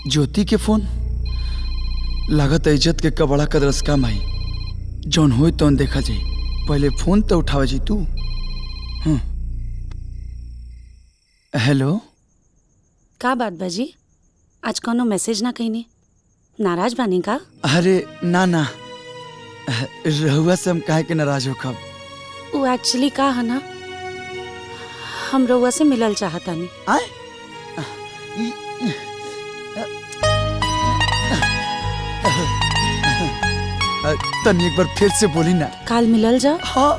ज्योति के फोन लागत इज्जत के कबड़ा कदरस का माई जौन होई तौन देखा जाई। पहले फोन तो उठावा जी तू। हेलो, का बात बाजी? आज कोनो मैसेज ना कहीं नाराज बानी का? अरे ना ना, रहुआ से हम काहे के नाराज हो खब। वो एक्चुअली का है ना, हम रहुआ से मिलल चाहतानी। आए तनी एक बार फिर से बोली ना। काल मिलल जा। हाँ,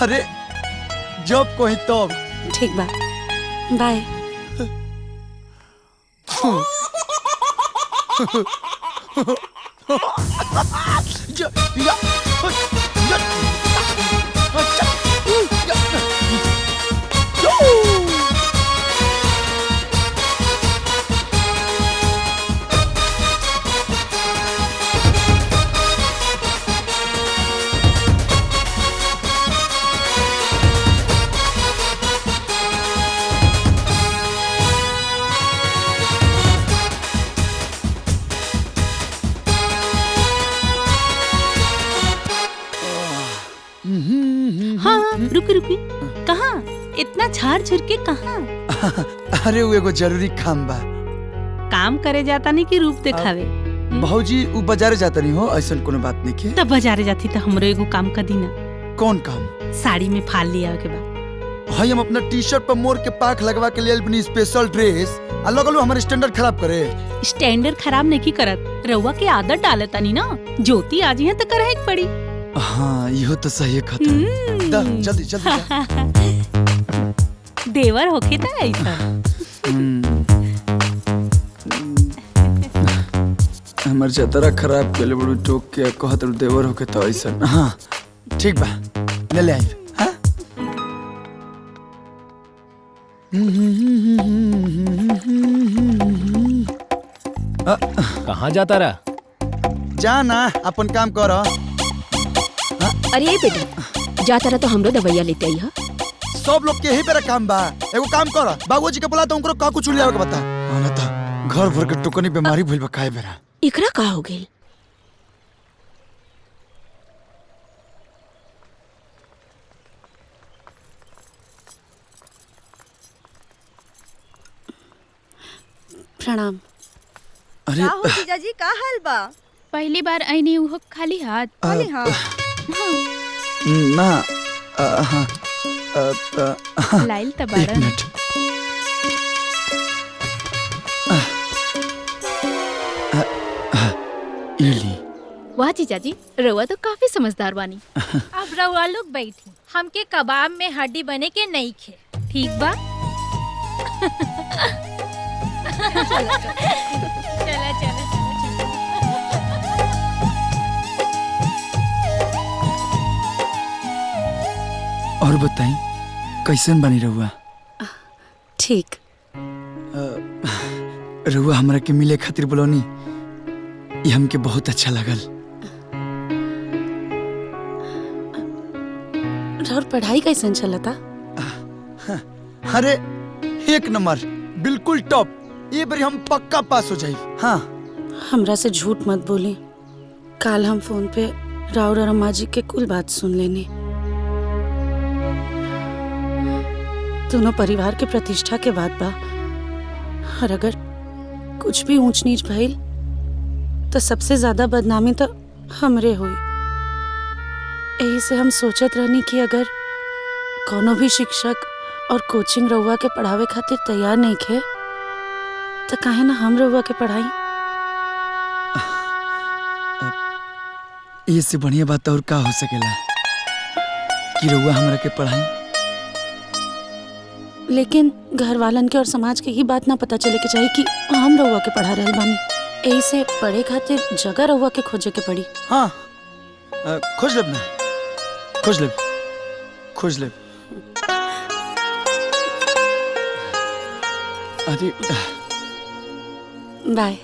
अरे जब कोई तब। ठीक बा, बाय। रुकी रुकी, कहाँ इतना झाड़ झुर के कहाँ? अरे वो एगो जरूरी काम बा। काम करे जाता नहीं कि रूप दिखावे? भाऊजी वो बाजारे जाता नहीं हो, ऐसा कोनो बात नहीं के। तब बाजारे जाती तो हमरो एगो काम कर दी ना। कौन काम? साड़ी में फाल लिया के बाद। हाय, हम अपना टी शर्ट पर मोर के पाख लगवा के लिए अपनी स्पेशल ड्रेस अलग अलग हमारे स्टैंडर्ड खराब करे। स्टैंडर्ड खराब नहीं करत, रउआ के आदत डालता नहीं ना। ज्योति आज यहाँ तक रहे पड़ी। हाँ, यो तो सही है। खतर दा, जल्दी जल्दी देवर होके था ऐसा। हमार जतरा खराब के लिए बड़ू टोक के कहत देवर होके तो ऐसा। हाँ ठीक बा, ले आई। हाँ कहाँ जाता रहा? जाना अपन काम करो। अरे बेटा, जाता रहा तो हमरो दवाइया लेते आई हा। सब लोग के यही पे काम बा। एगो काम करो, बाबूजी के बुला तो उनको का कुछ लियावे के बता। आना था घर भर के टुकनी बीमारी भइल बा काहे बेरा। इकरा का हो गेल? प्रणाम। अरे जीजा जी का हाल बा? पहली बार आईनी वो खाली हाथ। खाली हाथ? ना लाइल एक तबारा। मिनट। ये ली। वाह जीजाजी, रउआ तो काफी समझदार बानी। अब रउआ लोग बैठी, हमके कबाब में हड्डी बने के नहीं खे, ठीक बा? चला चला चला। और बताई कैसन बनी रहुआ? ठीक। रहुआ हमरा के मिले खातिर बोलौनी, ये हमके बहुत अच्छा लगल। और पढ़ाई कैसन चलता? अरे एक नंबर, बिल्कुल टॉप। ये बारी हम पक्का पास हो जाए। हाँ, हमरा से झूठ मत बोली। काल हम फोन पे राउर और अम्मा जी के कुल बात सुन लेनी। दोनों परिवार के प्रतिष्ठा के बात बा, और अगर कुछ भी ऊंच नीच भइल तो सबसे ज्यादा बदनामी तो हमरे हुई। यही से हम सोचत रहनी कि अगर कोनो भी शिक्षक और कोचिंग रउआ के पढ़ावे खातिर तैयार नहीं खे तो काहे ना हम रउआ के पढ़ाई। ये से बढ़िया बात और का हो सकेला कि रउआ हमरा के पढ़ाई। लेकिन घर वालन के और समाज के ही बात ना पता चले के चाहिए कि हम रउआ के पढ़ा रहल बानी। यही से पढ़े खातिर जगह रउआ के खोजे के पड़ी। हाँ, खोज लेब ना, खोज लेब, खोज लेब। अरे बाय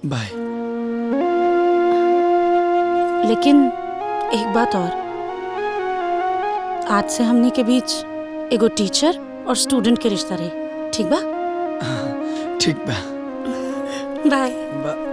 बाय। लेकिन एक बात और, आज से हमनी के बीच एगो टीचर और स्टूडेंट के रिश्ता रही, ठीक बा? ठीक बा। बाय।